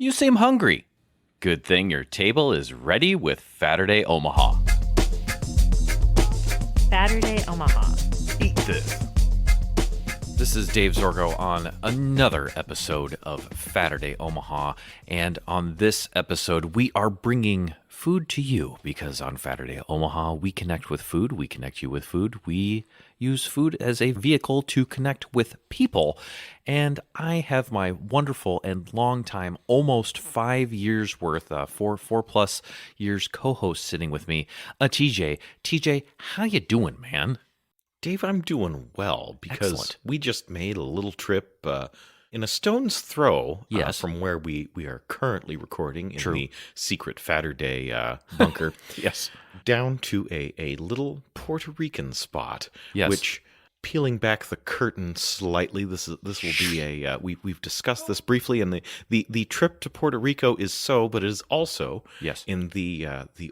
You seem hungry. Good thing your table is ready with Saturday Omaha. Saturday Omaha. Eat this. This is Dave Zorgo on another episode of Saturday Omaha. And on this episode, we are bringing food to you because on Saturday Omaha, we connect with food. We connect you with food. We use food as a vehicle to connect with people. And I have my wonderful and longtime, almost 5 years worth, four plus years co-host sitting with me, TJ. TJ, how you doing, man? Dave, I'm doing well because Excellent. we just made a little trip in a stone's throw Yes. from where we are currently recording in True. the secret Saturday bunker. Yes. Down to a little Puerto Rican spot, Yes. which, peeling back the curtain slightly, this will be a we've discussed this briefly, and the trip to Puerto Rico but it is also Yes. in the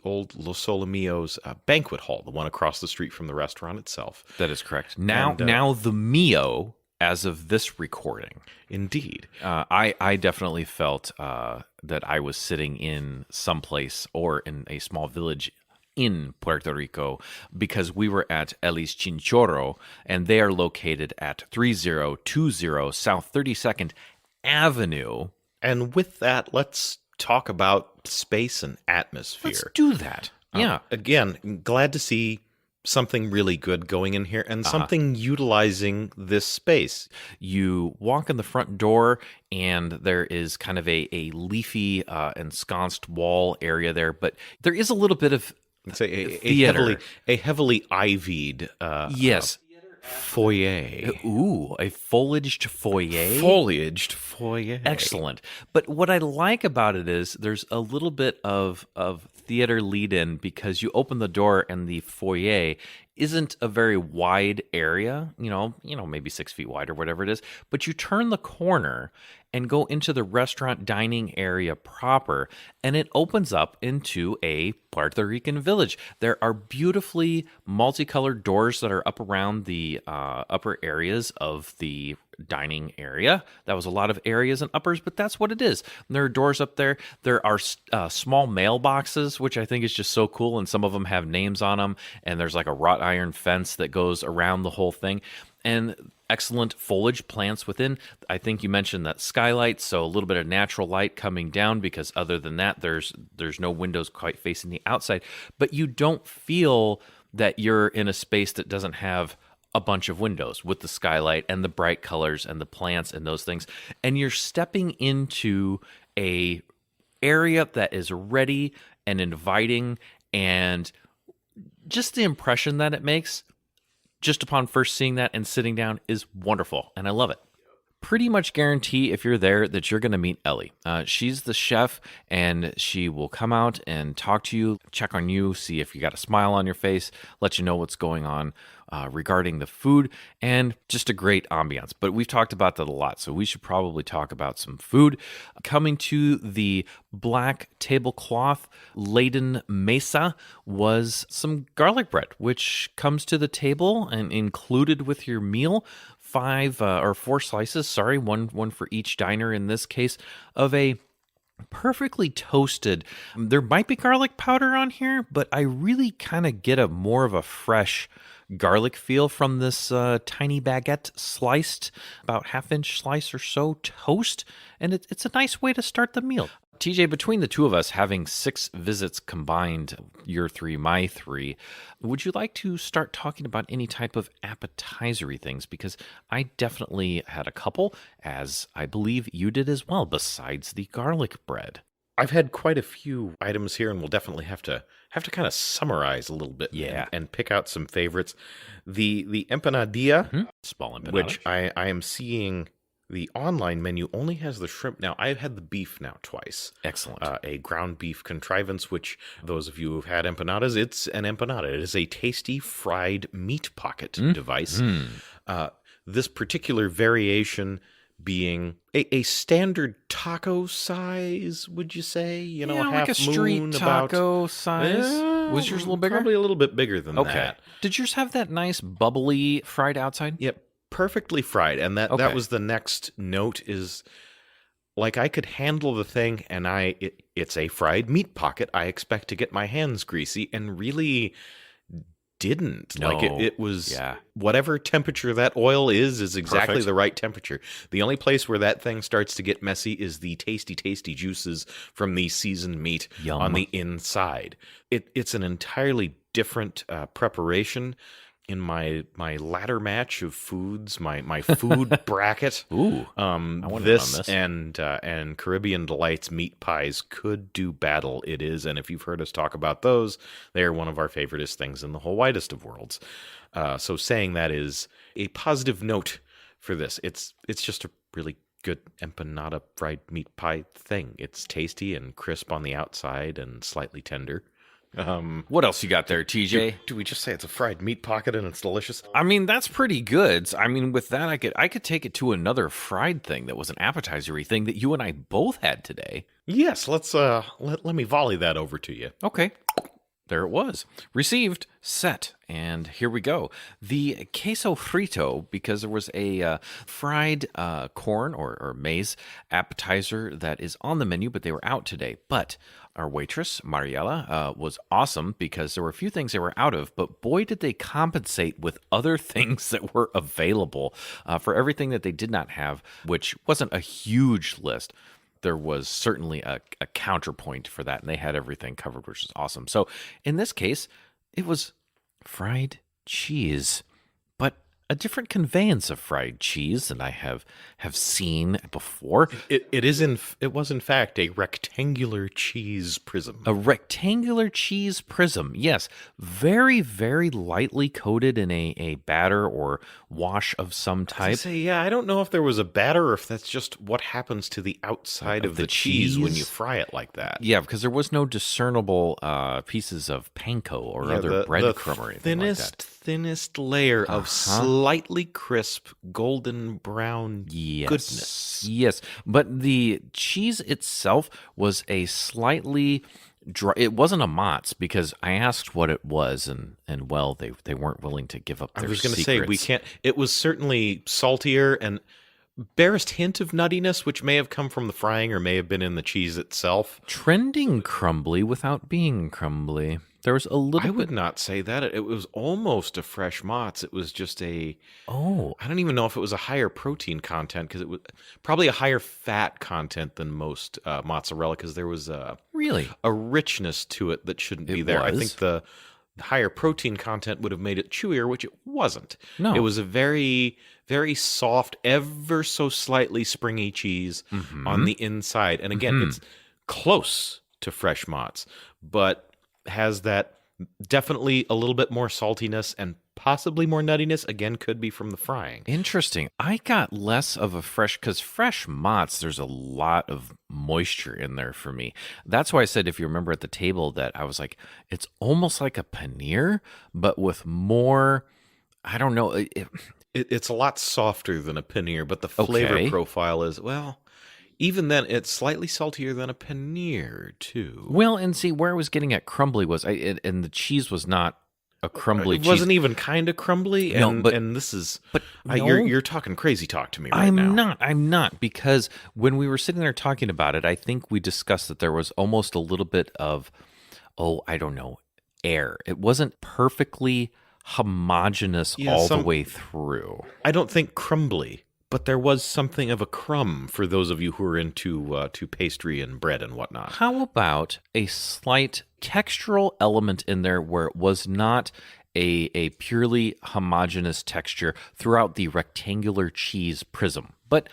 old Los Solomillos banquet hall, the one across the street from the restaurant itself. That is correct. Now And, the Mio, as of this recording, Indeed. I definitely felt that I was sitting in someplace or in a small village in Puerto Rico because we were at Elie's Chinchorro, and they are located at 3020 South 32nd Avenue. And with that, let's talk about space and atmosphere. Let's do that. Yeah. Again, glad to see something really good going in here and something utilizing this space. You walk in the front door, and there is kind of a leafy ensconced wall area there, but there is a little bit of It's a theater. heavily ivied Yes. foyer. Ooh, a foliaged foyer. Foliaged foyer. Excellent. But what I like about it is there's a little bit of theater lead in because you open the door and the foyer isn't a very wide area, maybe 6 feet wide or whatever it is. But you turn the corner and go into the restaurant dining area proper, and it opens up into a Puerto Rican village. There are beautifully multicolored doors that are up around the upper areas of the dining area. That was a lot of areas and uppers, but that's what it is. There are doors up there. There are small mailboxes, which I think is just so cool, and some of them have names on them, and there's like a wrought iron fence that goes around the whole thing, and excellent foliage plants within. I think you mentioned that skylight, so a little bit of natural light coming down, because other than that, there's no windows quite facing the outside, but you don't feel that you're in a space that doesn't have a bunch of windows with the skylight and the bright colors and the plants and those things. And you're stepping into a area that is ready and inviting, and just the impression that it makes just upon first seeing that and sitting down is wonderful. And I love it. Pretty much guarantee if you're there that you're going to meet Elie. She's the chef, and she will come out and talk to you, check on you, see if you got a smile on your face, let you know what's going on regarding the food, and just a great ambiance. But we've talked about that a lot, so we should probably talk about some food. Coming to the black tablecloth laden mesa was some garlic bread, which comes to the table and included with your meal. 4 slices, one for each diner in this case, of a perfectly toasted. There might be garlic powder on here, but I really kind of get more of a fresh garlic feel from this tiny baguette sliced, about half-inch slice or so toast, and it's a nice way to start the meal. TJ, between the two of us having 6 visits combined, your 3, my 3, would you like to start talking about any type of appetizer-y things? Because I definitely had a couple, as I believe you did as well, besides the garlic bread. I've had quite a few items here, and we'll definitely have to kind of summarize a little bit, and pick out some favorites. The empanadilla, Small empanadas. which I am seeing the online menu only has the shrimp. Now, I've had the beef now twice. Excellent. A ground beef contrivance, which those of you who've had empanadas, it's an empanada. It is a tasty fried meat pocket device. This particular variation being a standard taco size, would you say? Yeah, a half like a street moon, taco size. Was yours a little bigger? Probably a little bit bigger than that. Did yours have that nice bubbly fried outside? Yep, perfectly fried. And that Okay. was the next note is like I could handle the thing, and it's a fried meat pocket. I expect to get my hands greasy, and really didn't. Like No. it was Yeah. whatever temperature that oil is exactly Perfect. the right temperature. The only place where that thing starts to get messy is the tasty juices from the seasoned meat Yum. on the inside. It's an entirely different preparation. In my ladder match of foods, my food bracket, Ooh. I wonder this on this. and Caribbean Delights meat pies could do battle. It is, and if you've heard us talk about those, they are one of our favoriteest things in the whole widest of worlds. So saying that is a positive note for this. It's just a really good empanada fried meat pie thing. It's tasty and crisp on the outside and slightly tender. What else you got there, TJ? Do we just say it's a fried meat pocket and it's delicious? I mean, that's pretty good. I mean, with that, I could take it to another fried thing that was an appetizer-y thing that you and I both had today. Yes, let me volley that over to you. Okay. There it was. Received, set, and here we go. The queso frito, because there was a fried corn or maize appetizer that is on the menu, but they were out today. But our waitress, Mariela, was awesome because there were a few things they were out of, but boy, did they compensate with other things that were available for everything that they did not have, which wasn't a huge list. There was certainly a counterpoint for that, and they had everything covered, which is awesome. So in this case, it was fried cheese, but a different conveyance of fried cheese than I have seen before. It was in fact a rectangular cheese prism. A rectangular cheese prism, yes, very, very lightly coated in a batter or wash of some type. I don't know if there was a batter or if that's just what happens to the outside of the cheese when you fry it like that. Yeah, because there was no discernible pieces of panko or other breadcrumb or anything like that. Thinnest layer of slightly crisp golden brown goodness. Yes, but the cheese itself was a slightly dry. It wasn't a mozz because I asked what it was, and well, they weren't willing to give up their I was going to secrets. say we can't. It was certainly saltier and barest hint of nuttiness, which may have come from the frying or may have been in the cheese itself. Trending crumbly without being crumbly. There was a little I would not say that. It was almost a fresh mozz. It was just I don't even know if it was a higher protein content because it was probably a higher fat content than most mozzarella because there was really a richness to it that shouldn't be there. I think the higher protein content would have made it chewier, which it wasn't. No. It was a very, very soft, ever so slightly springy cheese on the inside. And again, it's close to fresh mozz, but has that definitely a little bit more saltiness and possibly more nuttiness. Again, could be from the frying. Interesting. I got less of a because fresh mozz, there's a lot of moisture in there for me. That's why I said, if you remember at the table, that I was like, it's almost like a paneer, but with more, I don't know. It's a lot softer than a paneer, but the flavor profile is, well, even then, it's slightly saltier than a paneer, too. Well, and see, where I was getting at crumbly was, and the cheese was not a crumbly cheese. It wasn't even kind of crumbly, and this is, you're talking crazy talk to me right now. I'm not, because when we were sitting there talking about it, I think we discussed that there was almost a little bit of, I don't know, air. It wasn't perfectly homogeneous the way through. I don't think crumbly. But there was something of a crumb for those of you who are into to pastry and bread and whatnot. How about a slight textural element in there where it was not a purely homogeneous texture throughout the rectangular cheese prism? But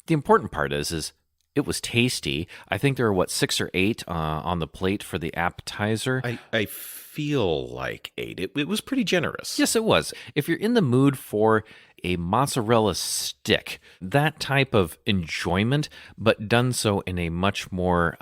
the important part is it was tasty. I think there were, 6 or 8 on the plate for the appetizer. I feel like 8. It was pretty generous. Yes, it was. If you're in the mood for a mozzarella stick, that type of enjoyment, but done so in a much more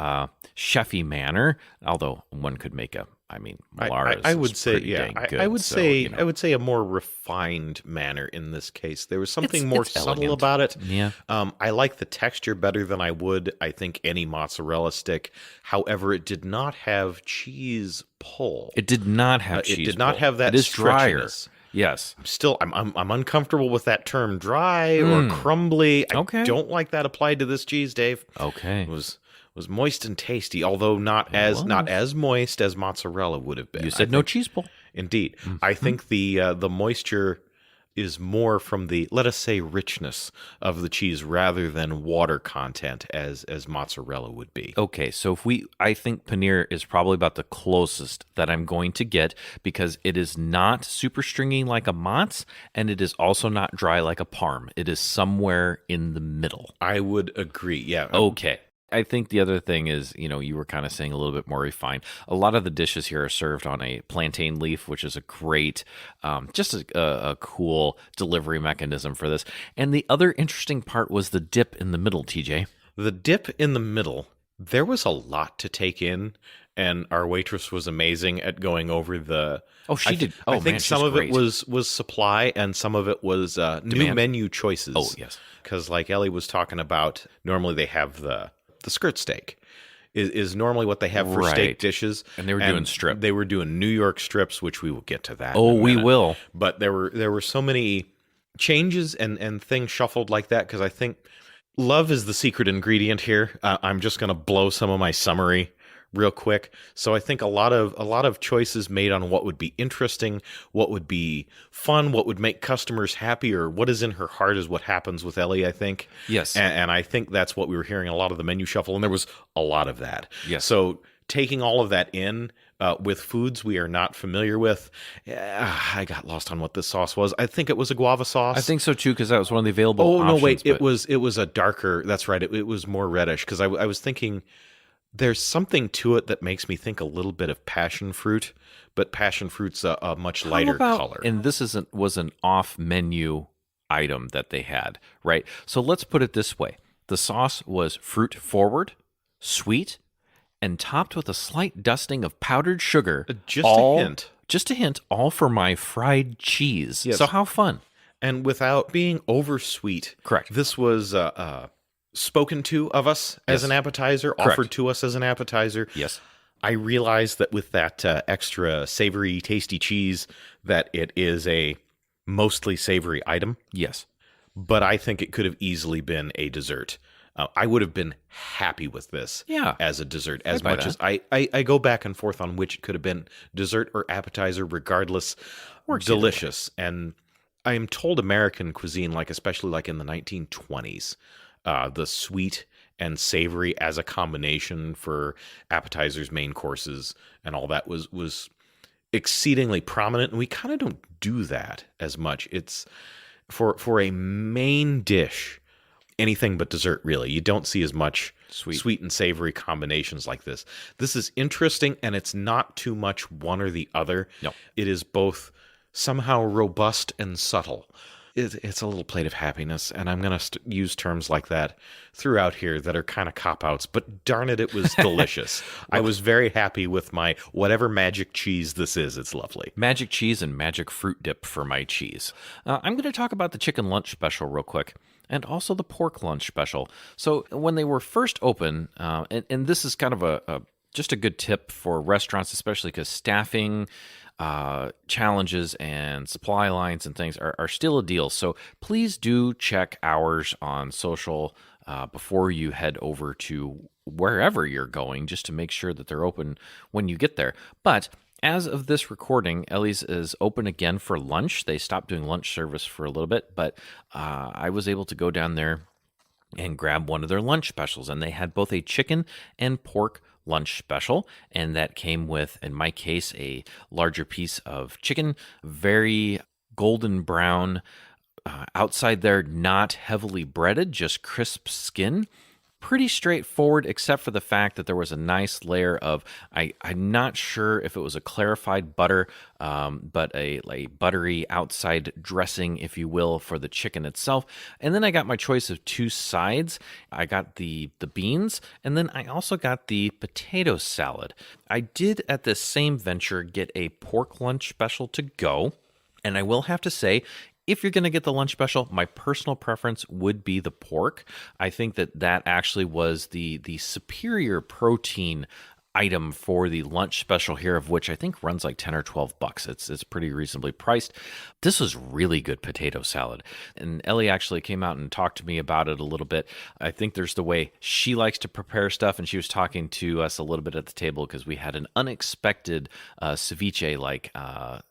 chefy manner, although one could make Milara's I would say, dang good, I would so, say, I would say a more refined manner in this case. There was something more subtle elegant about it. Yeah. I like the texture better than I would, I think, any mozzarella stick. However, it did not have cheese pull. It did not have cheese It did not pull. have that It is drier. stretchiness. Yes. I'm uncomfortable with that term dry or crumbly. I Okay. don't like that applied to this cheese, Dave. Okay. It was moist and tasty, although not as moist as mozzarella would have been. You said no cheese pull. Indeed. I think the moisture is more from the, let us say, richness of the cheese rather than water content as mozzarella would be. Okay, so I think paneer is probably about the closest that I'm going to get because it is not super stringy like a mozz, and it is also not dry like a parm. It is somewhere in the middle. I would agree. Yeah. Okay. I think the other thing is, you were kind of saying a little bit more refined. A lot of the dishes here are served on a plantain leaf, which is a great, just a cool delivery mechanism for this. And the other interesting part was the dip in the middle, TJ. The dip in the middle, there was a lot to take in, and our waitress was amazing at going over the. Oh, she did. Oh, I think man, some she's of great. it was supply, and some of it was new Demand. menu choices. Oh, yes. Because like Elie was talking about, normally they have the skirt steak. Is normally what they have for steak Right. dishes, And they were doing strip. They were doing New York strips, which we will get to that. Oh, in a we minute. will. But there were so many changes and things shuffled like that because I think love is the secret ingredient here. I'm just going to blow some of my summary real quick. So I think a lot of choices made on what would be interesting, what would be fun, what would make customers happy, or what is in her heart is what happens with Elie, I think. Yes. And I think that's what we were hearing a lot of the menu shuffle, and there was a lot of that. Yes. So taking all of that in with foods we are not familiar with, I got lost on what this sauce was. I think it was a guava sauce. I think so too, because that was one of the available Oh options. no, wait! but- It was a darker. That's right. It was more reddish because I was thinking there's something to it that makes me think a little bit of passion fruit, but passion fruit's a much lighter color. And this was an off-menu item that they had, right? So let's put it this way. The sauce was fruit forward, sweet, and topped with a slight dusting of powdered sugar. Just a hint. Just a hint, all for my fried cheese. Yes. So how fun. And without being over sweet. Correct. This was spoken to of us as Yes. an appetizer, Correct. offered to us as an appetizer. Yes. I realized that with that extra savory, tasty cheese, that it is a mostly savory item, Yes. but I think it could have easily been a dessert. I would have been happy with this Yeah. as a dessert, as buy much as I go back and forth on which it could have been dessert or appetizer, regardless. Works either way. Delicious. And I am told American cuisine, especially in the 1920s, the sweet and savory as a combination for appetizers, main courses, and all that was exceedingly prominent. And we kind of don't do that as much. It's for a main dish, anything but dessert, really. You don't see as much sweet and savory combinations like this. This is interesting, and it's not too much one or the other. No. It is both somehow robust and subtle. It's a little plate of happiness, and I'm going to use terms like that throughout here that are kind of cop-outs, but darn it, it was delicious. I was very happy with my whatever magic cheese this is. It's lovely. Magic cheese and magic fruit dip for my cheese. I'm going to talk about the chicken lunch special real quick, and also the pork lunch special. So when they were first open, and this is kind of just a good tip for restaurants, especially because staffing challenges and supply lines and things are still a deal. So please do check hours on social before you head over to wherever you're going, just to make sure that they're open when you get there. But as of this recording, Ellie's is open again for lunch. They stopped doing lunch service for a little bit, but I was able to go down there and grab one of their lunch specials, and they had both a chicken and pork lunch special, and that came with, in my case, a larger piece of chicken, very golden brown outside there, not heavily breaded, just crisp skin. Pretty straightforward, except for the fact that there was a nice layer of, I'm not sure if it was a clarified butter, but a buttery outside dressing, if you will, for the chicken itself. And then I got my choice of two sides. I got the beans, and then I also got the potato salad. I did, at this same venture, get a pork lunch special to go. And I will have to say, if you're going to get the lunch special, my personal preference would be the pork. I think that actually was the superior protein item for the lunch special here, of which I think runs like 10 or 12 bucks. It's pretty reasonably priced. This was really good potato salad. And Ellie actually came out and talked to me about it a little bit. I think there's the way she likes to prepare stuff, and she was talking to us a little bit at the table because we had an unexpected ceviche-like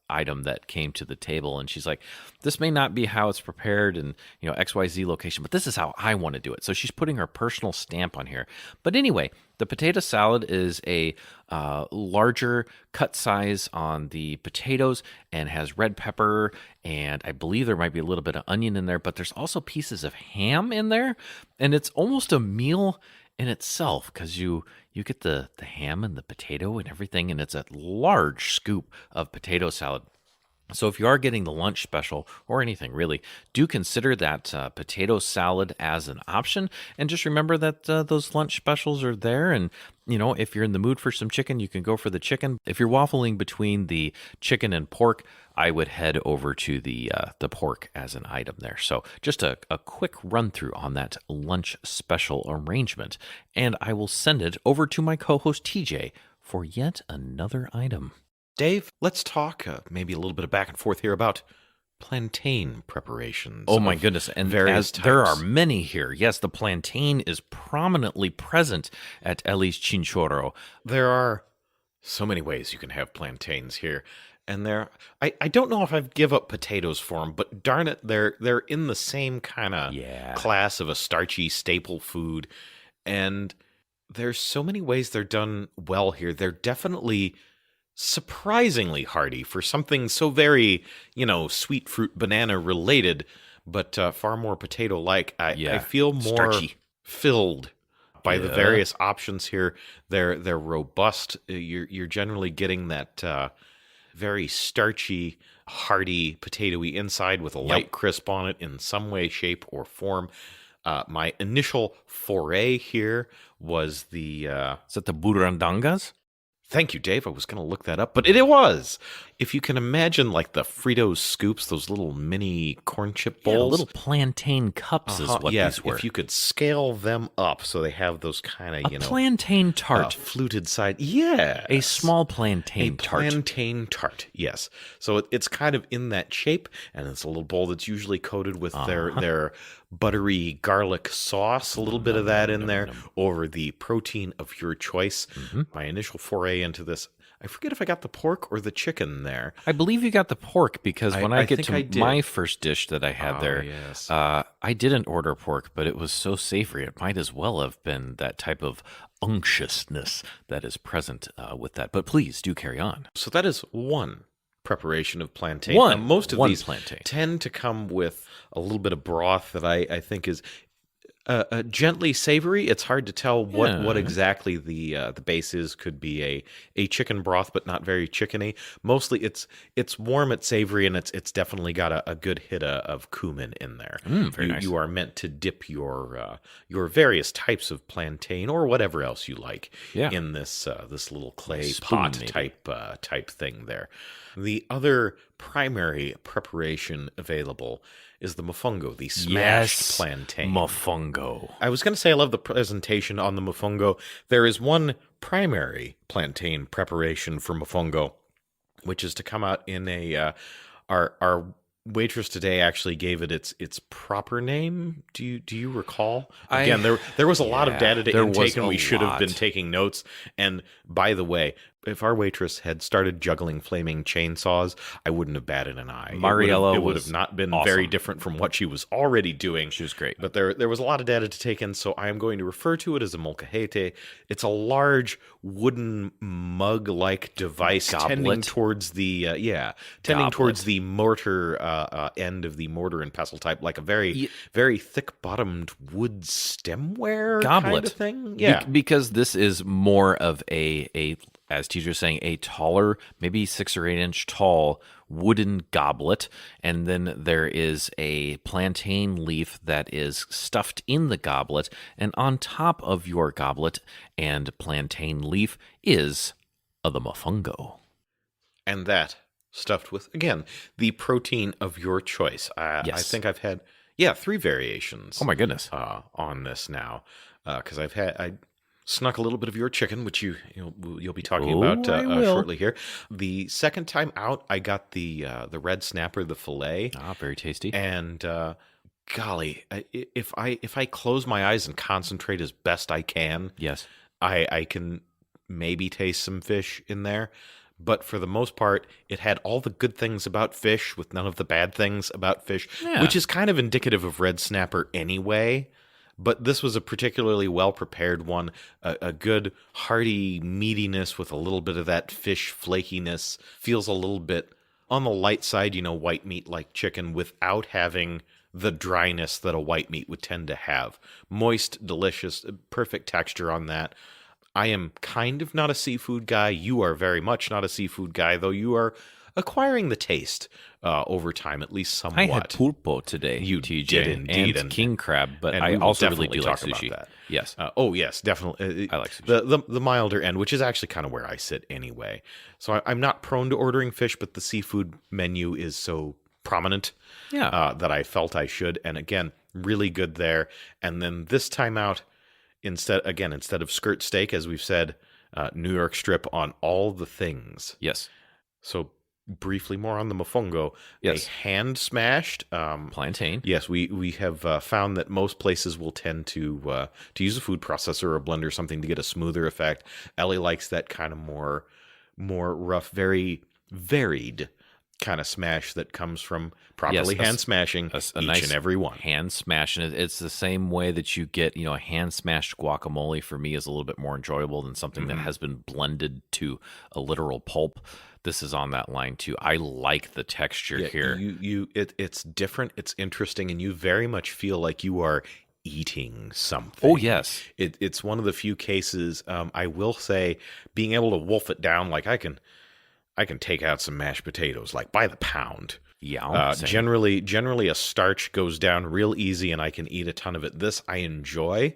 item that came to the table, and she's like, this may not be how it's prepared in XYZ location, but this is how I want to do it. So she's putting her personal stamp on here. But anyway, the potato salad is a larger cut size on the potatoes and has red pepper, and I believe there might be a little bit of onion in there, but there's also pieces of ham in there, and it's almost a meal in itself because you get the ham and the potato and everything, and it's a large scoop of potato salad. So if you are getting the lunch special or anything really, do consider that potato salad as an option. And just remember that those lunch specials are there. And, if you're in the mood for some chicken, you can go for the chicken. If you're waffling between the chicken and pork, I would head over to the pork as an item there. So just a quick run through on that lunch special arrangement. And I will send it over to my co-host TJ for yet another item. Dave, let's talk maybe a little bit of back and forth here about plantain preparations. Oh my goodness, and various there are types. many here. Yes, the plantain is prominently present at Elie's Chinchorro. There are so many ways you can have plantains here. And I don't know if I'd give up potatoes for them, but darn it, they're in the same kind of class of a starchy staple food. And there's so many ways they're done well here. They're definitely surprisingly hearty for something so very, sweet fruit banana related, but far more potato like. I feel more starchy. Filled by the various options here. They're robust. You're generally getting that very starchy, hearty, potatoey inside with a light crisp on it in some way, shape, or form. My initial foray here was the Is that the burandangas? Thank you, Dave. I was going to look that up, but it was. If you can imagine like the Fritos scoops, those little mini corn chip bowls. Little plantain cups is what these were. If you could scale them up so they have those kind of, plantain tart. Fluted side. Yeah. A small plantain tart. Plantain tart, yes. So it's kind of in that shape, and it's a little bowl that's usually coated with their buttery garlic sauce, a little bit of that in there, over the protein of your choice. My initial foray into this, I forget if I got the pork or the chicken there. I believe you got the pork because when I get think to my first dish that I had there, yes. I didn't order pork, but it was so savory. It might as well have been that type of unctuousness that is present with that. But please do carry on. So that is one preparation of plantain. Now, most of these plantain tend to come with a little bit of broth that I think is gently savory. It's hard to tell what exactly the base is. Could be a chicken broth, but not very chickeny. Mostly it's warm, it's savory, and it's definitely got a good hit of cumin in there. Very nice. You are meant to dip your various types of plantain or whatever else you like in this little clay pot type thing there. The other primary preparation available is the mofongo, the smashed plantain. Mofongo. I was going to say I love the presentation on the mofongo. There is one primary plantain preparation for mofongo, which is to come out in our waitress today actually gave it its proper name. Do you recall? Again, there was a lot of data to intake, and we should have been taking notes. And by the way, if our waitress had started juggling flaming chainsaws, I wouldn't have batted an eye. Mariella it would have not been very different from what she was already doing. She was great. But there was a lot of data to take in, so I am going to refer to it as a molcajete. It's a large wooden mug-like device tending towards the towards the mortar end of the mortar and pestle type, like a very very thick-bottomed wood stemware goblet kind of thing. Yeah, because this is more of a as teacher was saying, a taller, maybe 6 or 8 inch tall wooden goblet. And then there is a plantain leaf that is stuffed in the goblet. And on top of your goblet and plantain leaf is the mofongo. And that stuffed with, again, the protein of your choice. I think I've had, 3 variations. Oh my goodness. On this now. Because I've had... Snuck a little bit of your chicken, which you'll be talking Oh, about I will. shortly here. The second time out, I got the red snapper, the fillet, Ah, very tasty. and golly, if I close my eyes and concentrate as best I can, Yes. I can maybe taste some fish in there. But for the most part, it had all the good things about fish with none of the bad things about fish, Yeah. which is kind of indicative of red snapper anyway. But this was a particularly well prepared one, a good hearty meatiness with a little bit of that fish flakiness. Feels a little bit on the light side, white meat like chicken, without having the dryness that a white meat would tend to have. Moist, delicious, perfect texture on that. I am kind of not a seafood guy. You are very much not a seafood guy, though you are acquiring the taste over time, at least somewhat. I had pulpo today, You TJ, did indeed, and king crab, but and I we will also really definitely do like talk about sushi. that. Yes. Oh, yes, definitely. I like sushi. The milder end, which is actually kind of where I sit anyway. So I'm not prone to ordering fish, but the seafood menu is so prominent that I felt I should. And again, really good there. And then this time out, instead of skirt steak, as we've said, New York strip on all the things. Yes. So briefly more on the mofongo. Yes. A hand smashed Plantain. Yes, we have found that most places will tend to use a food processor or a blender or something to get a smoother effect. Elie likes that kind of more rough, very varied kind of smash that comes from properly hand smashing each nice and every one. Hand smash, and it's the same way that you get, a hand smashed guacamole for me is a little bit more enjoyable than something that has been blended to a literal pulp. This is on that line too. I like the texture here. It's different, it's interesting, and you very much feel like you are eating something. Oh yes, it's one of the few cases. I will say, being able to wolf it down, like I can take out some mashed potatoes like by the pound. Yeah. Generally a starch goes down real easy and I can eat a ton of it. This I enjoy,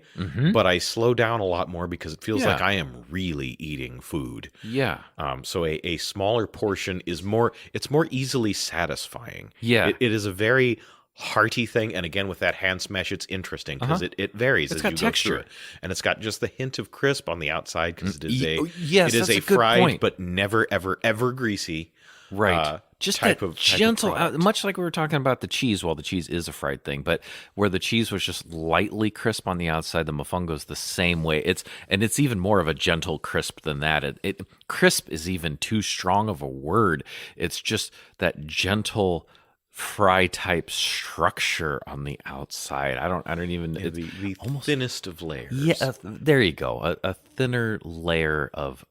but I slow down a lot more because it feels like I am really eating food. Yeah. So a smaller portion is more easily satisfying. Yeah. It is a very hearty thing, and again with that hand smash, it's interesting because it varies as you go through it, and it's got just the hint of crisp on the outside because it is a fried point. but never ever greasy Right. Just type that of gentle, product. much like we were talking about the cheese. Well, the cheese is a fried thing, but where the cheese was just lightly crisp on the outside, the mofongo's the same way. It's even more of a gentle crisp than that. Crisp is even too strong of a word. It's just that gentle fry type structure on the outside. I don't even the thinnest of layers. Yeah, there you go. A thinner layer of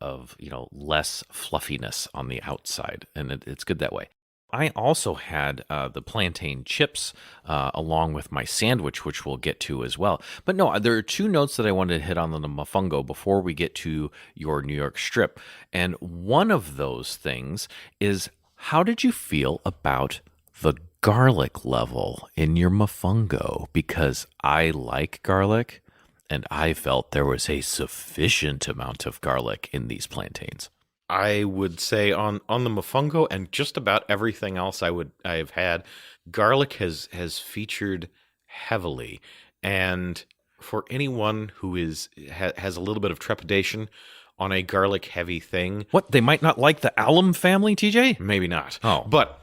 less fluffiness on the outside, and it's good that way. I also had the plantain chips along with my sandwich, which we'll get to as well. But no, there are two notes that I wanted to hit on the mofongo before we get to your New York strip. And one of those things is, how did you feel about the garlic level in your mofongo? Because I like garlic, and I felt there was a sufficient amount of garlic in these plantains. I would say on the mofongo and just about everything else I've had, garlic has featured heavily. And for anyone who has a little bit of trepidation on a garlic heavy thing, What, they might not like the alum family, TJ? maybe not. Oh. But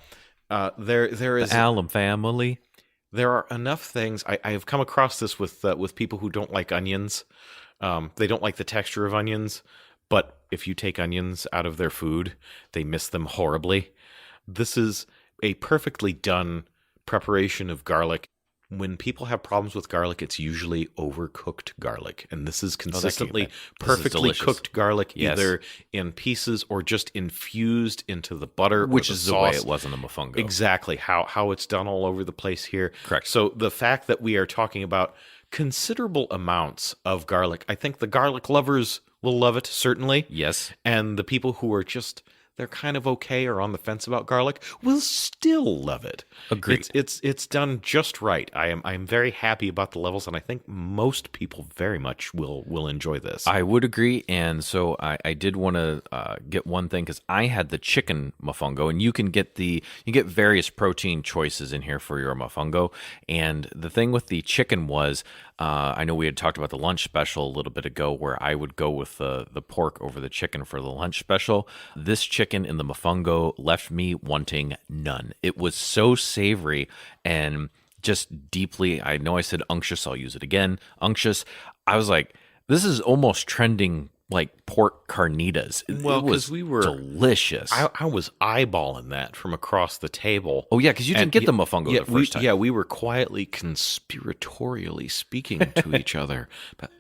there is The alum family. there are enough things. I have come across this with people who don't like onions. They don't like the texture of onions, but if you take onions out of their food, they miss them horribly. This is a perfectly done preparation of garlic. When people have problems with garlic, it's usually overcooked garlic. And this is consistently perfectly delicious. cooked garlic, Yes. either in pieces or just infused into the butter, Which or is the the way sauce. it was in the mofongo. Exactly how it's done all over the place here. Correct. So the fact that we are talking about considerable amounts of garlic, I think the garlic lovers will love it, certainly. Yes. And the people who are just, they're kind of okay or on the fence about garlic will still love it. Agreed. It's done just right. I'm very happy about the levels, and I think most people very much will enjoy this. I would agree, and so I did want to get one thing, because I had the chicken mofongo, and you get various protein choices in here for your mofongo. And the thing with the chicken was I know we had talked about the lunch special a little bit ago, where I would go with the pork over the chicken for the lunch special. This chicken in the Mofongo left me wanting none. It was so savory and just deeply, I know I said unctuous, I'll use it again, unctuous. I was like, this is almost trending like pork carnitas. Well, It was because we were delicious. I was eyeballing that from across the table. Oh yeah, because you didn't And get the Mofongo the first time. Yeah, we were quietly conspiratorially speaking to each other. But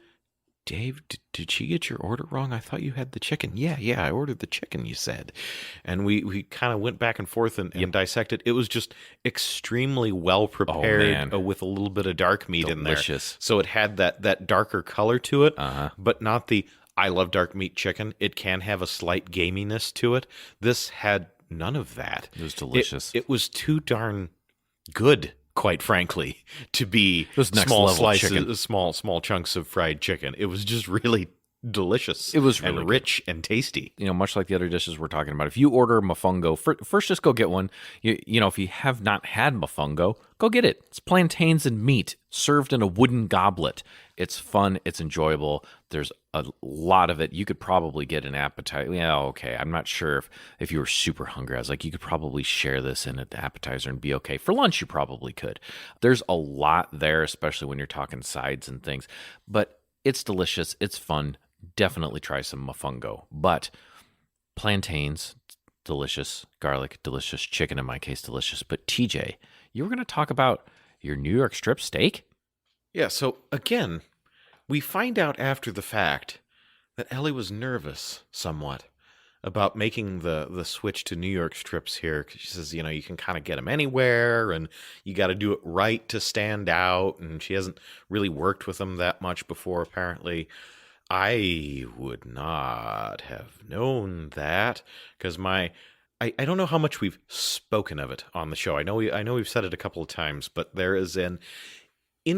Dave, did she get your order wrong? I thought you had the chicken. Yeah, I ordered the chicken, you said. And we kind of went back and forth and dissected. It was just extremely well prepared with a little bit of dark meat in there. Delicious. So it had that darker color to it, Uh-huh. but not the I love dark meat chicken. It can have a slight gaminess to it. This had none of that. It was delicious. It was too darn good, quite frankly, to be was next small level slices, chicken. small chunks of fried chicken. It was just really delicious. It was really and good. rich and tasty. Much like the other dishes we're talking about, if you order mofongo, first just go get one. If you have not had mofongo, go get it. It's plantains and meat served in a wooden goblet. It's fun. It's enjoyable. There's a lot of it. You could probably get an appetizer. Yeah, okay. I'm not sure if you were super hungry. I was like, you could probably share this in an appetizer and be okay. For lunch, you probably could. There's a lot there, especially when you're talking sides and things. But it's delicious. It's fun. Definitely try some mofongo. But plantains, delicious. Garlic, delicious. Chicken, in my case, delicious. But TJ, you were going to talk about your New York strip steak? Yeah, so again, we find out after the fact that Ellie was nervous somewhat about making the switch to New York strips here. 'Cause she says, you can kind of get them anywhere, and you got to do it right to stand out, and she hasn't really worked with them that much before, apparently. I would not have known that, because I don't know how much we've spoken of it on the show. I know we've said it a couple of times, but there is an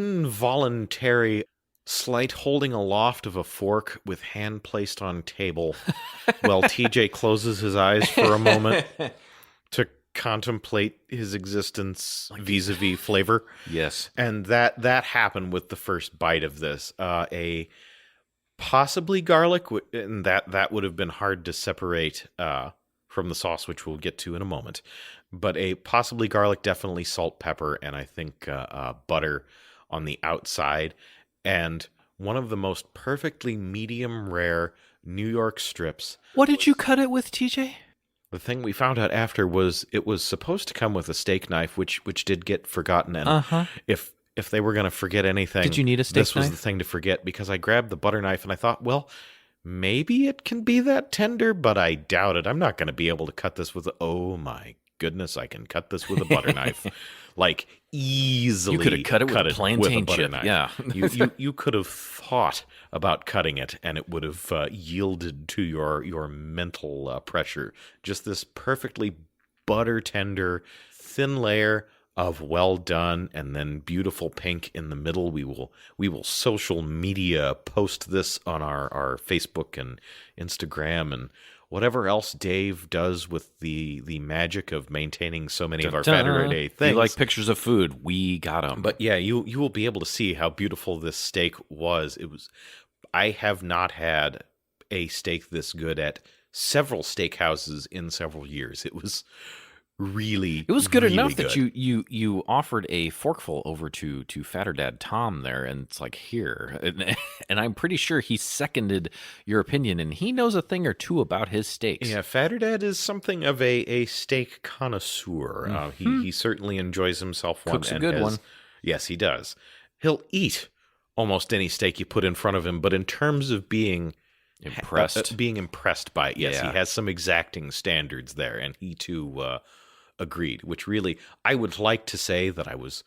involuntary slight holding aloft of a fork with hand placed on table while TJ closes his eyes for a moment to contemplate his existence vis-a-vis flavor. Yes. And that happened with the first bite of this. A possibly garlic, and that would have been hard to separate from the sauce, which we'll get to in a moment. But a possibly garlic, definitely salt, pepper, and I think butter on the outside. And one of the most perfectly medium rare New York strips. What did you cut it with, TJ? The thing we found out after was it was supposed to come with a steak knife, which did get forgotten. And if they were going to forget anything, Did you need a steak this was knife? the thing to forget, because I grabbed the butter knife and I thought, well, maybe it can be that tender, but I doubt it. I'm not going to be able to cut this with oh my goodness, I can cut this with a butter knife. Like easily. You could have cut it with a plantain butter chip. knife. Yeah. you could have thought about cutting it, and it would have yielded to your mental pressure. Just this perfectly butter tender, thin layer of well done, and then beautiful pink in the middle. We will social media post this on our Facebook and Instagram and whatever else Dave does with the magic of maintaining so many of our Saturday Day things. You like pictures of food? We got them. But yeah, you will be able to see how beautiful this steak was. I have not had a steak this good at several steakhouses in several years. It was really, it was good really enough that good. you offered a forkful over to Fatter Dad Tom there, and it's like, here, and I'm pretty sure he seconded your opinion, and he knows a thing or two about his steaks. Yeah, Fatter Dad is something of a steak connoisseur. He certainly enjoys himself one. Cooks a good one. Yes, he does. He'll eat almost any steak you put in front of him, but in terms of being impressed by it, yes, Yeah. he has some exacting standards there, and he too agreed. Which really, I would like to say that I was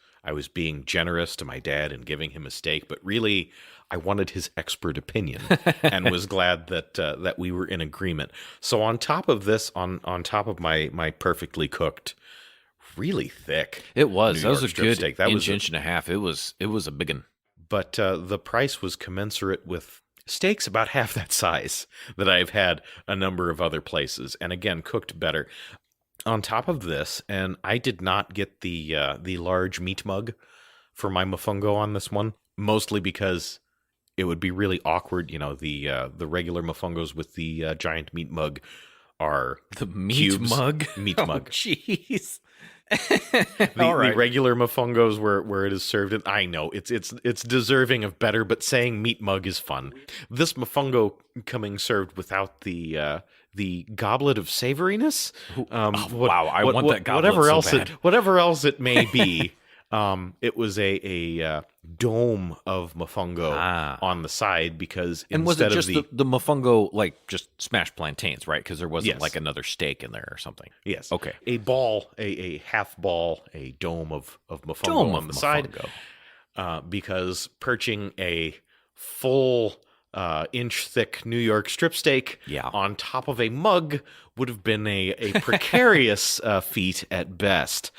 being generous to my dad and giving him a steak, but really, I wanted his expert opinion, and was glad that we were in agreement. So on top of this, on top of my perfectly cooked, really thick, It was. New That was York a strip good steak. That was inch and a half. It was a big one. But the price was commensurate with steaks about half that size that I've had a number of other places, and again, cooked better. On top of this, and I did not get the large meat mug for my mofongo on this one. mostly because it would be really awkward. The regular mofongos with the giant meat mug are The meat cubes. mug? Meat Oh, mug. jeez. The regular mofongos where it is served in, I know it's deserving of better, but saying meat mug is fun. This mofongo coming served without the goblet of savoriness. Wow, I want that goblet whatever so else bad. whatever else it may be. It was a dome of mofongo on the side because And was it instead just of the mofongo, like just smashed plantains, right? Because there wasn't Yes. like another steak in there or something. yes, Okay. a ball, a half ball, a dome of mofongo Dome on of the side. mofongo. Because perching a full inch thick New York strip steak Yeah. on top of a mug would have been a precarious feat at best.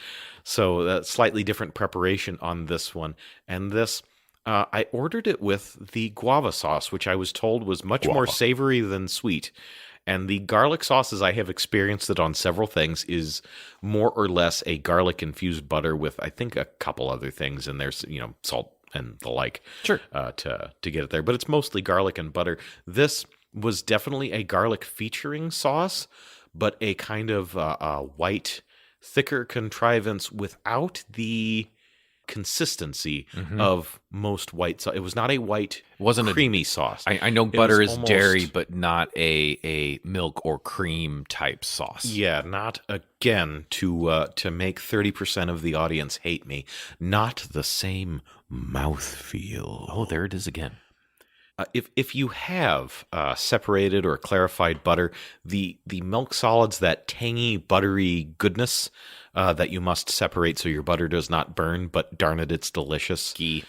So slightly different preparation on this one. And this, I ordered it with the guava sauce, which I was told was much more savory than sweet. And the garlic sauce, as I have experienced it on several things, is more or less a garlic-infused butter with, I think, a couple other things in there, salt and the like, Sure. to get it there. But it's mostly garlic and butter. This was definitely a garlic featuring sauce, but a kind of white, thicker contrivance without the consistency of most white sauce. It was not a white, Wasn't creamy sauce. I know It butter was is almost- dairy, but not a milk or cream type sauce. Yeah, not again to make 30% of the audience hate me. Not the same mouthfeel. Oh, there it is again. If you have separated or clarified butter, the milk solids, that tangy, buttery goodness that you must separate so your butter does not burn, but darn it, it's delicious. Ghee.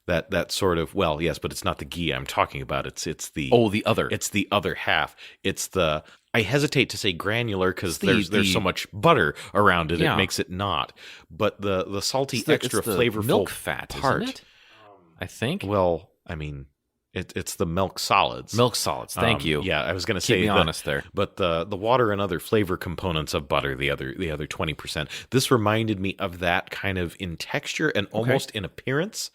That sort of, well, yes, but it's not the ghee I'm talking about. It's the The other. It's the other half. It's the, I hesitate to say granular because It's there's so much butter around it. Yeah. It makes it not. But the salty, It's the- extra it's the flavorful milk fat, part. isn't it? I think. Well, I mean, it's the milk solids. Milk solids. Thank you. Yeah, I was going to Keep say me that, honest there. but the water and other flavor components of butter, the other 20%. This reminded me of that kind of in texture and almost in appearance.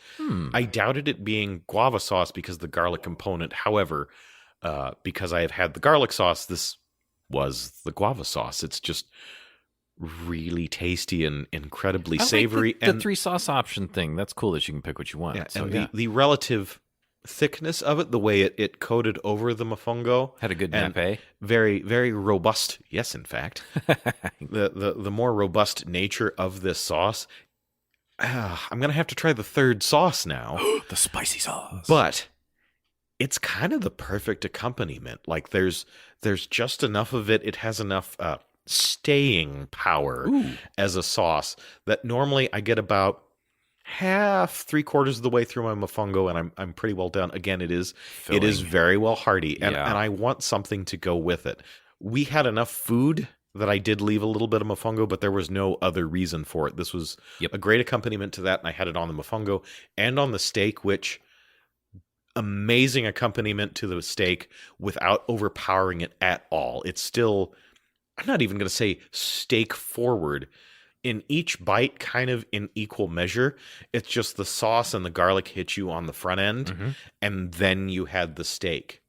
I doubted it being guava sauce because of the garlic component. However, because I have had the garlic sauce, this was the guava sauce. It's just really tasty and incredibly savory. I like the 3 sauce option thing. That's cool that you can pick what you want. Yeah, So, and the relative thickness of it, the way it coated over the mofongo, had a good and nappe. very, very robust. Yes, in fact, the more robust nature of this sauce. I'm gonna have to try the third sauce now, The spicy sauce. but it's kind of the perfect accompaniment. Like there's just enough of it. It has enough staying power as a sauce that normally I get about half, 3/4 of the way through my mofongo, and I'm pretty well done. Again, it is very well hearty, and I want something to go with it. We had enough food that I did leave a little bit of mofongo, but there was no other reason for it. This was a great accompaniment to that, and I had it on the mofongo and on the steak, which amazing accompaniment to the steak without overpowering it at all. It's still, I'm not even going to say steak forward. In each bite, kind of in equal measure, it's just the sauce and the garlic hit you on the front end, and then you had the steak.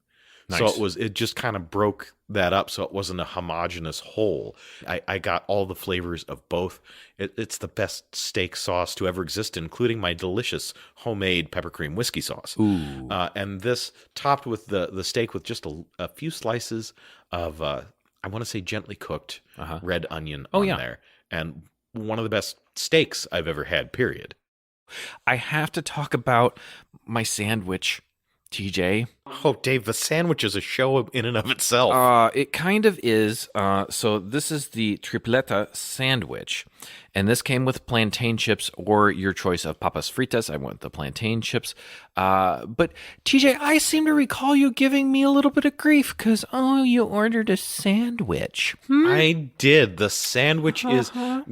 Nice. So it just kind of broke that up, so it wasn't a homogeneous whole. I got all the flavors of both. It's the best steak sauce to ever exist, including my delicious homemade pepper cream whiskey sauce. Ooh. And this topped with the steak with just a few slices of, I want to say gently cooked red onion on there. And one of the best steaks I've ever had, period. I have to talk about my sandwich, TJ. Oh, Dave, the sandwich is a show in and of itself. It kind of is. So this is the tripleta sandwich, and this came with plantain chips or your choice of papas fritas. I went with the plantain chips. But TJ, I seem to recall you giving me a little bit of grief because, you ordered a sandwich. I did. The sandwich is,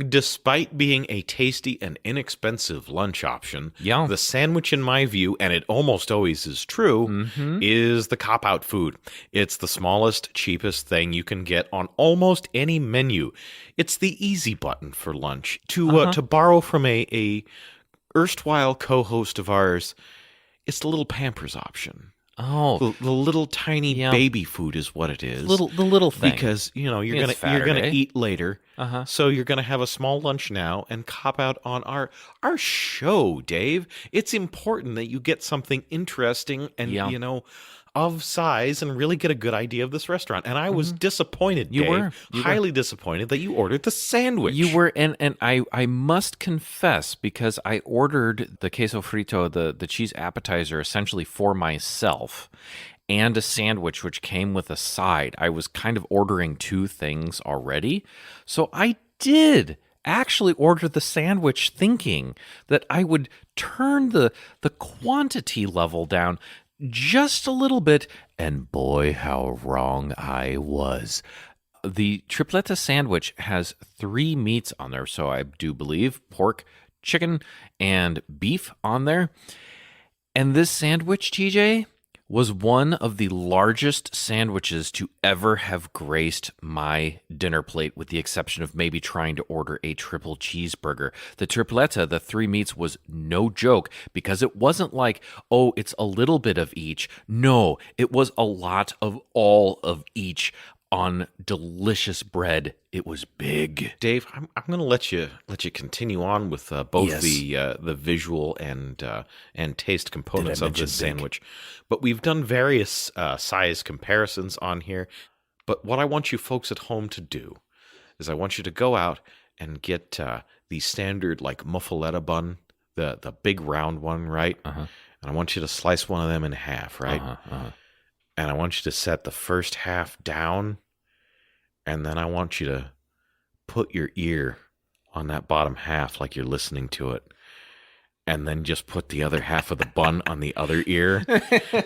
despite being a tasty and inexpensive lunch option, the sandwich, in my view, and it almost always is true, is the cop-out food. It's the smallest, cheapest thing you can get on almost any menu. It's the easy button for lunch. To borrow from a erstwhile co-host of ours, It's the little Pampers option. Oh, The little tiny yeah. baby food is what it is. The little thing. Because, you're It's gonna Saturday. eat later. Uh-huh. So you're gonna have a small lunch now and cop out on our show, Dave. It's important that you get something interesting and Yeah. of size and really get a good idea of this restaurant. And I was disappointed, You Dave. were. You were. Highly disappointed that you ordered the sandwich. You were, and I must confess, because I ordered the queso frito, the cheese appetizer, essentially for myself, and a sandwich which came with a side. I was kind of ordering two things already, so I did actually order the sandwich thinking that I would turn the quantity level down just a little bit, and boy, how wrong I was. The tripleta sandwich has 3 meats on there, so I do believe pork, chicken, and beef on there. And this sandwich, TJ, was one of the largest sandwiches to ever have graced my dinner plate, with the exception of maybe trying to order a triple cheeseburger. The tripleta, the 3 meats, was no joke, because it wasn't like, oh, it's a little bit of each. No, it was a lot of all of each on delicious bread. It was big. Dave, I'm going to let you continue on with both Yes. the visual and taste components of mention this big? sandwich. But we've done various size comparisons on here. But what I want you folks at home to do is I want you to go out and get the standard like muffaletta bun, the big round one, right? Uh-huh. And I want you to slice one of them in half, right? Uh-huh. And I want you to set the first half down, and then I want you to put your ear on that bottom half like you're listening to it, and then just put the other half of the bun on the other ear,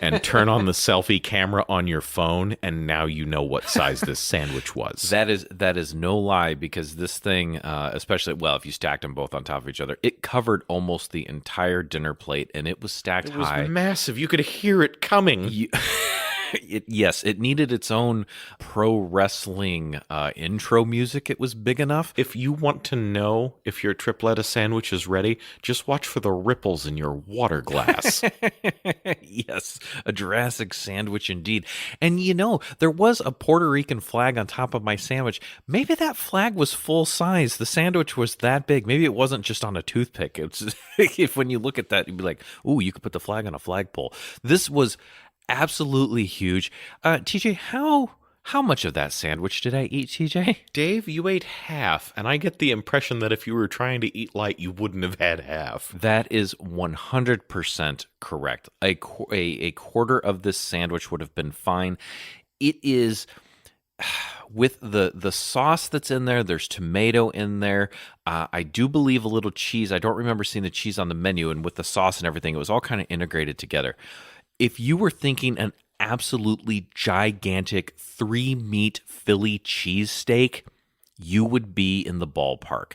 and turn on the selfie camera on your phone, and now you know what size this sandwich was. That is no lie, because this thing, especially, well, if you stacked them both on top of each other, it covered almost the entire dinner plate, and it was stacked It was high. massive. You could hear it coming. Yes, it needed its own pro wrestling intro music. It was big enough. If you want to know if your tripletta sandwich is ready, just watch for the ripples in your water glass. Yes, a Jurassic sandwich indeed. And there was a Puerto Rican flag on top of my sandwich. Maybe that flag was full size. The sandwich was that big. Maybe it wasn't just on a toothpick. It's if when you look at that, you'd be like, "Ooh, you could put the flag on a flagpole." This was absolutely huge. TJ, how much of that sandwich did I eat, TJ? Dave, you ate half, and I get the impression that if you were trying to eat light, you wouldn't have had half. That is 100% correct. A quarter of this sandwich would have been fine. It is, with the sauce that's in there, there's tomato in there. I do believe a little cheese. I don't remember seeing the cheese on the menu, and with the sauce and everything, it was all kind of integrated together. If you were thinking an absolutely gigantic 3-meat Philly cheesesteak, you would be in the ballpark.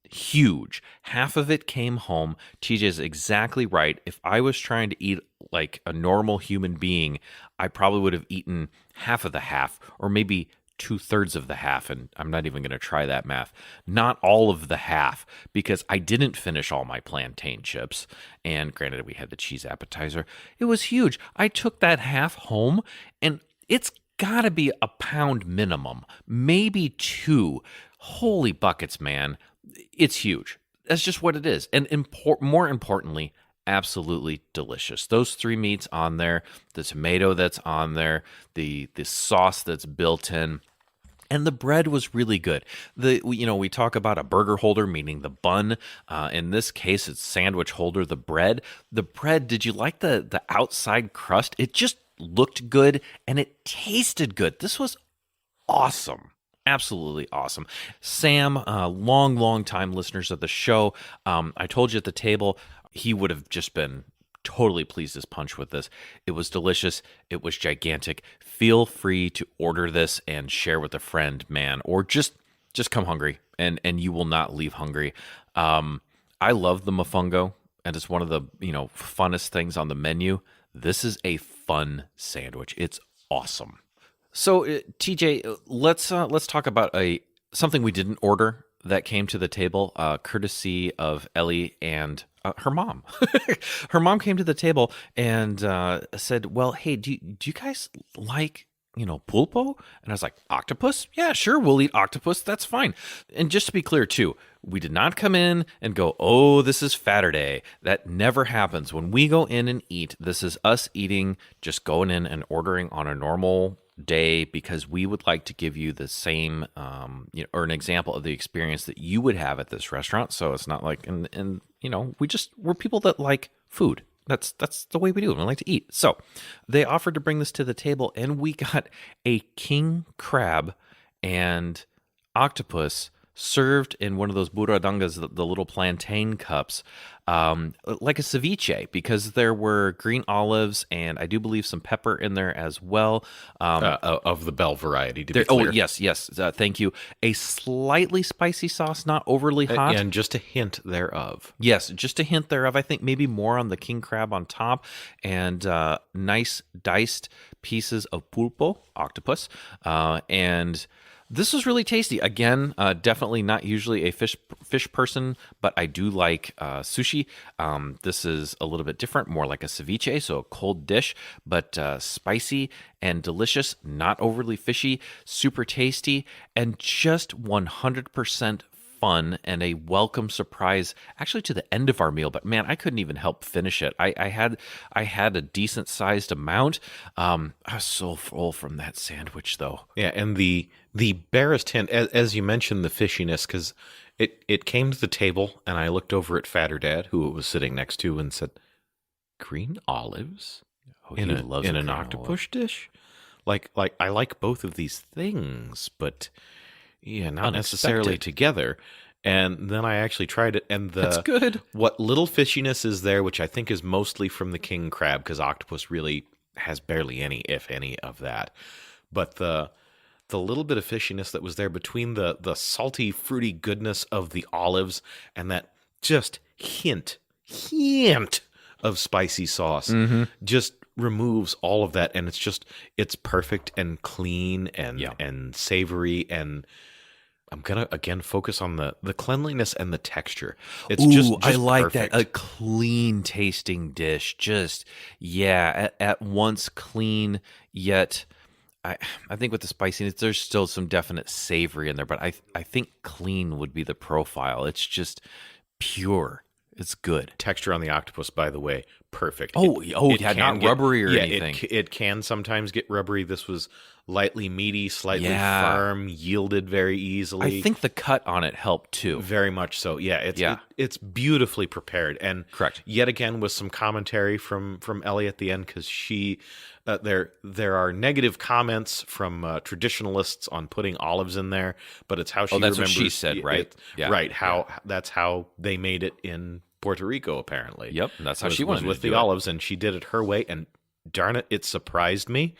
Huge. Half of it came home. TJ is exactly right. If I was trying to eat like a normal human being, I probably would have eaten half of the half, or maybe 2/3 of the half, and I'm not even going to try that math. Not all of the half, because I didn't finish all my plantain chips. And granted, we had the cheese appetizer. It was huge. I took that half home, and it's got to be a pound minimum, maybe 2. Holy buckets, man. It's huge. That's just what it is. And more importantly, absolutely delicious. Those 3 meats on there, the tomato that's on there, the sauce that's built in, and the bread was really good. We talk about a burger holder, meaning the bun. In this case, it's sandwich holder, the bread. The bread, did you like the outside crust? It just looked good, and it tasted good. This was awesome. Absolutely awesome. Sam, long time listeners of the show, I told you at the table, he would have just been totally pleased as punch with this. It was delicious. It was gigantic. Feel free to order this and share with a friend, man, or just come hungry, and you will not leave hungry. I love the Mofongo, and it's one of the funnest things on the menu. This is a fun sandwich. It's awesome. So TJ, let's talk about something we didn't order that came to the table, courtesy of Ellie and her mom. Her mom came to the table and said, "Well, hey, do you guys like pulpo?" And I was like, "Octopus? Yeah, sure, we'll eat octopus. That's fine." And just to be clear, too, we did not come in and go, "Oh, this is Saturday." That never happens. When we go in and eat, this is us eating, just going in and ordering on a normal day because we would like to give you the same, or an example of the experience that you would have at this restaurant. So it's not like, and we're people that like food. That's the way we do it. We like to eat. So they offered to bring this to the table, and we got a king crab and octopus served in one of those buradangas, the little plantain cups, like a ceviche, because there were green olives and I do believe some pepper in there as well. Of the Bell variety, to be clear. Oh, yes. Thank you. A slightly spicy sauce, not overly hot. And just a hint thereof. Yes, just a hint thereof. I think maybe more on the king crab on top, and nice diced pieces of pulpo, octopus, and this was really tasty. Again, definitely not usually a fish person, but I do like sushi. This is a little bit different, more like a ceviche, so a cold dish, but spicy and delicious, not overly fishy, super tasty, and just 100% fun and a welcome surprise actually to the end of our meal. But man, I couldn't even help finish it. I had a decent sized amount. I was so full from that sandwich though. Yeah, and the barest hint, as you mentioned, the fishiness, because it came to the table and I looked over at Fatter Dad, who it was sitting next to, and said, "Green olives in an octopus dish? Like I like both of these things, but yeah, not necessarily together." And then I actually tried it, and that's good. What little fishiness is there, which I think is mostly from the king crab, because octopus really has barely any, if any, of that. But the little bit of fishiness that was there between the salty, fruity goodness of the olives and that just hint of spicy sauce just removes all of that, and it's perfect and clean and savory. And I'm gonna again focus on the cleanliness and the texture. It's just I like perfect. that. A clean tasting dish. Just at once clean yet. I think with the spiciness, there's still some definite savory in there, but I think clean would be the profile. It's just pure. It's good. Texture on the octopus, by the way, perfect. Not rubbery or anything. It can sometimes get rubbery. This was lightly meaty, slightly firm, yielded very easily. I think the cut on it helped too. Very much so. Yeah, it's beautifully prepared, and correct. Yet again, with some commentary from Elie at the end, because she. There are negative comments from traditionalists on putting olives in there, but it's how she that's remembers. What she said, right? Right. That's how they made it in Puerto Rico, apparently. Yep, that's how she wanted with to the do olives, and she did it her way. And darn it surprised me,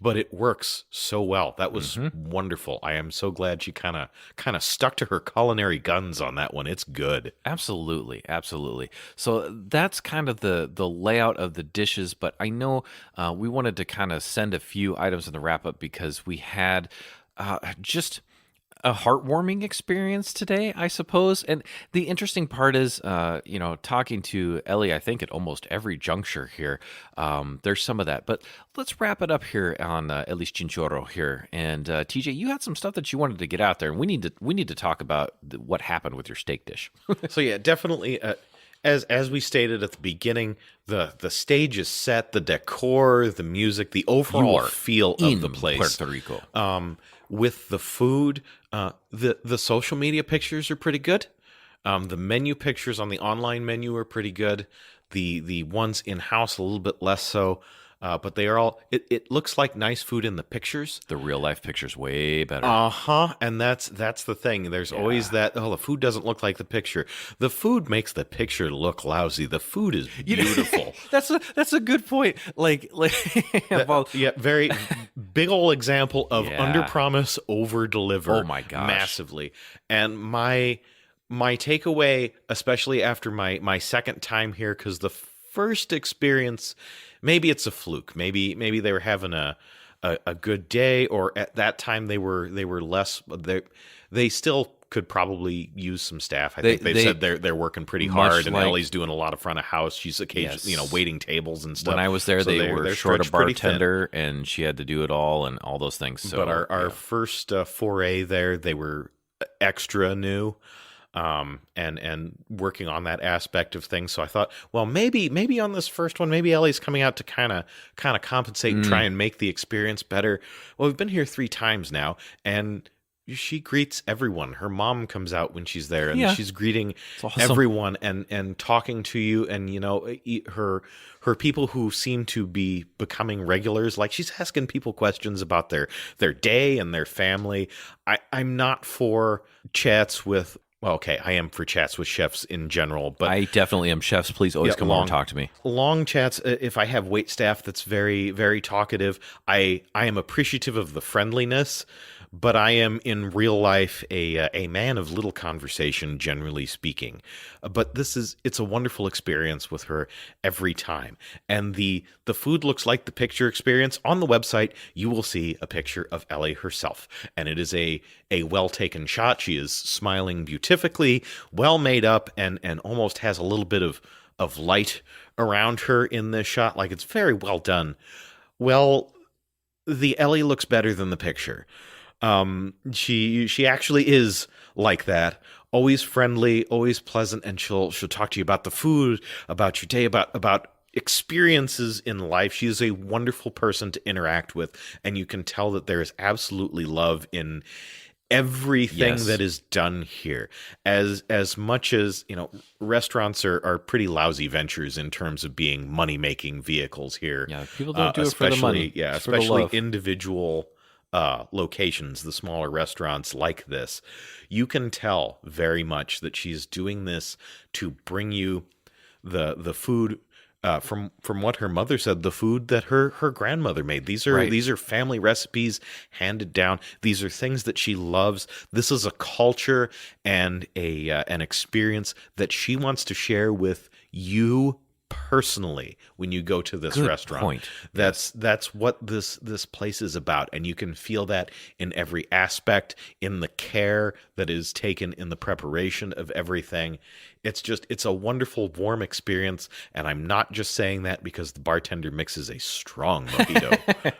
but it works so well. That was wonderful. I am so glad she kind of stuck to her culinary guns on that one. It's good. Absolutely. So that's kind of the layout of the dishes, but I know we wanted to kind of send a few items in the wrap up because we had just a heartwarming experience today, I suppose. And the interesting part is, talking to Elie, I think at almost every juncture here, there's some of that. But let's wrap it up here on Elie's Chinchorro here. And TJ, you had some stuff that you wanted to get out there, and we need to talk about what happened with your steak dish. So yeah, definitely. As we stated at the beginning, the stage is set, the decor, the music, the overall feel of the place. Puerto Rico. With the food, the social media pictures are pretty good. The menu pictures on the online menu are pretty good. The ones in house a little bit less so. But they are all. It looks like nice food in the pictures. The real life picture's way better. And that's the thing. There's always that. Oh, the food doesn't look like the picture. The food makes the picture look lousy. The food is beautiful. That's a good point. Very big old example of under promise, over deliver. Oh my gosh, massively. And my takeaway, especially after my second time here, because the first experience. Maybe it's a fluke. Maybe they were having a good day, or at that time they were less. They still could probably use some staff. I They think they've they said they're working pretty much hard, and like Ellie's doing a lot of front of house. She's occasionally, yes. waiting tables and stuff. When I was there, So they they're were they're short a stretched pretty thin. bartender, and she had to do it all and all those things. But So our yeah. first foray there, they were extra new, and working on that aspect of things. So I thought, well, maybe on this first one, maybe Ellie's coming out to kind of compensate and try and make the experience better. Well, we've been here 3 times now, and she greets everyone. Her mom comes out when she's there, and Yeah. she's greeting It's awesome. everyone and talking to you. And her people who seem to be becoming regulars, like she's asking people questions about their day and their family. I'm not for chats with. Well, okay, I am for chats with chefs in general, but I definitely am. Chefs, please always yeah, come over and talk to me. long chats. If I have wait staff that's very, very talkative, I am appreciative of the friendliness, but I am in real life a man of little conversation, generally speaking. But it's a wonderful experience with her every time, and the food looks like the picture experience on the website. You will see a picture of Ellie herself, and it is a well taken shot. She is smiling beautifully, well made up, and almost has a little bit of light around her in this shot. Like, it's very well done. Well, the Ellie looks better than the picture. She actually is like that. Always friendly, always pleasant, and she'll talk to you about the food, about your day, about experiences in life. She is a wonderful person to interact with, and you can tell that there is absolutely love in everything Yes. that is done here. As much as, restaurants are pretty lousy ventures in terms of being money-making vehicles here. Yeah, people don't do it for the money. Yeah, It's for the especially love. individual locations, the smaller restaurants like this. You can tell very much that she's doing this to bring you the food, from what her mother said, the food that her grandmother made. These are Right. these are family recipes handed down. These are things that she loves. This is a culture and an experience that she wants to share with you personally when you go to this Good restaurant. point. That's what this place is about, and you can feel that in every aspect, in the care that is taken in the preparation of everything. It's a wonderful, warm experience, and I'm not just saying that because the bartender mixes a strong mojito.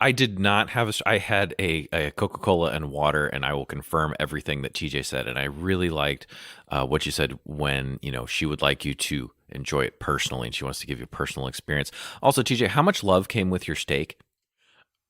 I did not have I had a Coca-Cola and water, and I will confirm everything that TJ said. And I really liked what you said when, she would like you to enjoy it personally, and she wants to give you a personal experience. Also, TJ, how much love came with your steak?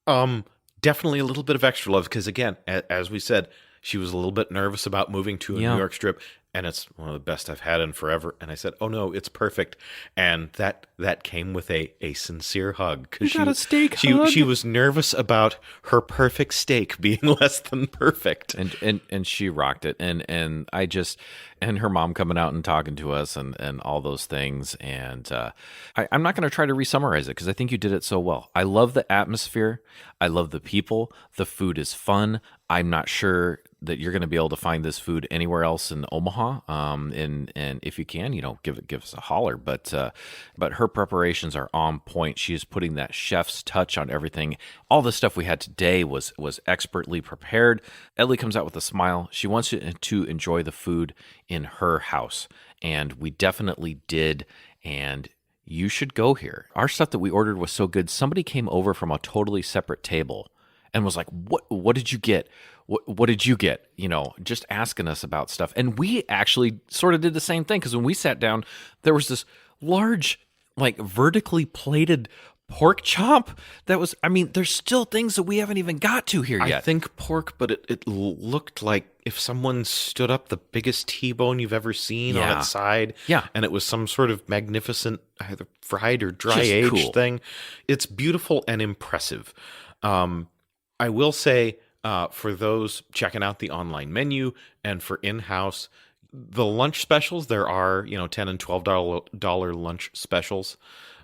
Definitely a little bit of extra love because, again, as we said, she was a little bit nervous about moving to a Yeah. New York strip, and it's one of the best I've had in forever. And I said, "Oh no, it's perfect." And that came with a sincere hug because You got a steak she hug? she was nervous about her perfect steak being less than perfect. And she rocked it, and I just, and her mom coming out and talking to us and all those things. And I'm not going to try to re-summarize it because I think you did it so well. I love the atmosphere. I love the people. The food is fun. I'm not sure that you're going to be able to find this food anywhere else in Omaha. And if you can, give us a holler. But her preparations are on point. She is putting that chef's touch on everything. All the stuff we had today was expertly prepared. Elie comes out with a smile. She wants you to enjoy the food in her house, and we definitely did. And you should go here. Our stuff that we ordered was so good. Somebody came over from a totally separate table and was like, what did you get? What did you get? Just asking us about stuff. And we actually sort of did the same thing, because when we sat down, there was this large, like, vertically plated pork chop that was, there's still things that we haven't even got to here yet. I think pork, but it looked like if someone stood up the biggest T-bone you've ever seen on Yeah. its side. Yeah. And it was some sort of magnificent, either fried or dry Just aged cool. thing. It's beautiful and impressive. I will say, for those checking out the online menu and for in-house, the lunch specials, there are, $10 and $12 lunch specials,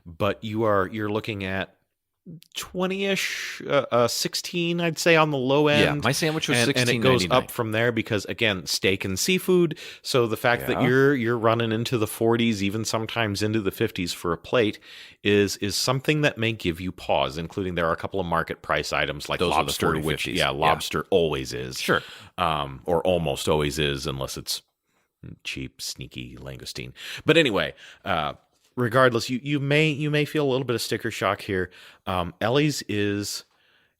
but you're looking at 20-ish, 16, I'd say, on the low Yeah, end. my sandwich was and it goes $16.99. up from there because, again, steak and seafood. So the fact that Yeah. you're running into the 40s, even sometimes into the 50s for a plate is something that may give you pause, including there are a couple of market price items like Those are the lobster, 40, which, 50s. lobster always is. Sure. Or almost always is, unless it's cheap, sneaky langoustine. But anyway, regardless, you may feel a little bit of sticker shock here. Ellie's is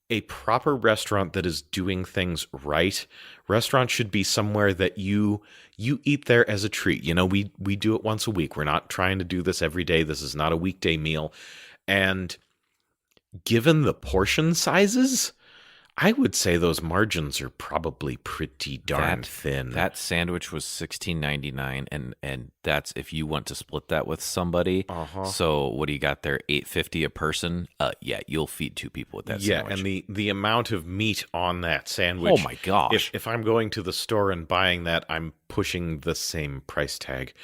a proper restaurant that is doing things right. Restaurant should be somewhere that you eat there as a treat. You know, we do it once a week. We're not trying to do this every day. This is not a weekday meal. And given the portion sizes, I would say those margins are probably pretty darn thin. That sandwich was $16.99, and that's if you want to split that with somebody. So what do you got there? $8.50 a person. Yeah, you'll feed two people with that sandwich. And the amount of meat on that sandwich. Oh my gosh! If I'm going to the store and buying that, I'm pushing the same price tag.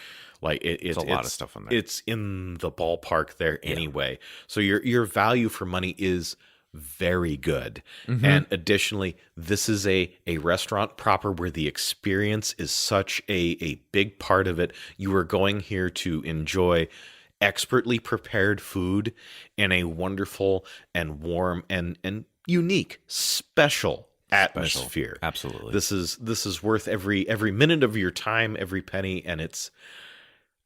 Like it's a lot of stuff on there. It's in the ballpark there anyway. So your value for money is very good. And additionally, this is a restaurant proper where the experience is such a big part of it. You are going here to enjoy expertly prepared food in a wonderful and warm and unique, special atmosphere. Absolutely. This is worth every minute of your time, every penny, and it's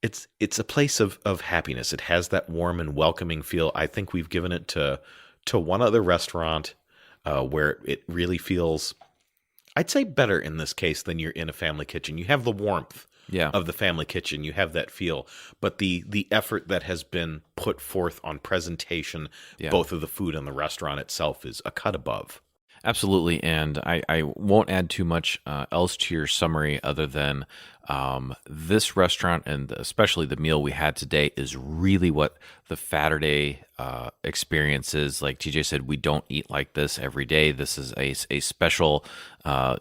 a place of happiness. It has that warm and welcoming feel. I think we've given it to one other restaurant where it really feels, I'd say, better in this case than you're in a family kitchen. You have the warmth of the family kitchen. You have that feel. But the effort that has been put forth on presentation, both of the food and the restaurant itself, is a cut above. Absolutely, and I won't add too much else to your summary other than this restaurant, and especially the meal we had today, is really what the Saturday experience is. Like TJ said, we don't eat like this every day. This is a special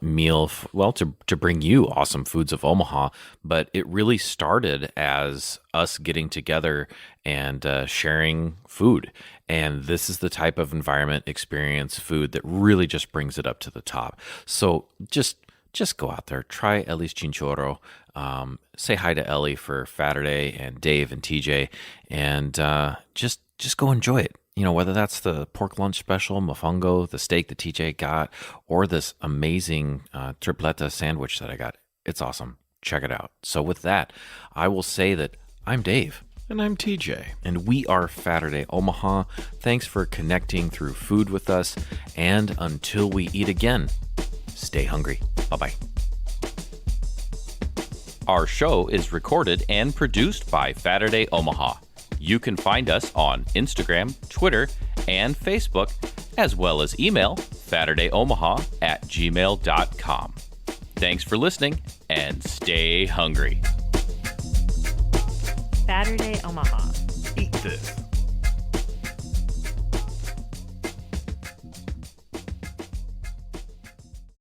meal, to bring you awesome foods of Omaha, but it really started as us getting together and sharing food. And this is the type of environment, experience, food that really just brings it up to the top. So just go out there, try Elie's Chinchorro. Say hi to Elie for Saturday and Dave and TJ, and just go enjoy it. You know, whether that's the pork lunch special, Mofongo, the steak that TJ got, or this amazing tripleta sandwich that I got. It's awesome. Check it out. So with that, I will say that I'm Dave. And I'm TJ. And we are Saturday Omaha. Thanks for connecting through food with us. And until we eat again, stay hungry. Bye-bye. Our show is recorded and produced by Saturday Omaha. You can find us on Instagram, Twitter, and Facebook, as well as email SaturdayOmaha@gmail.com. Thanks for listening, and stay hungry. Saturday Omaha. Eat this.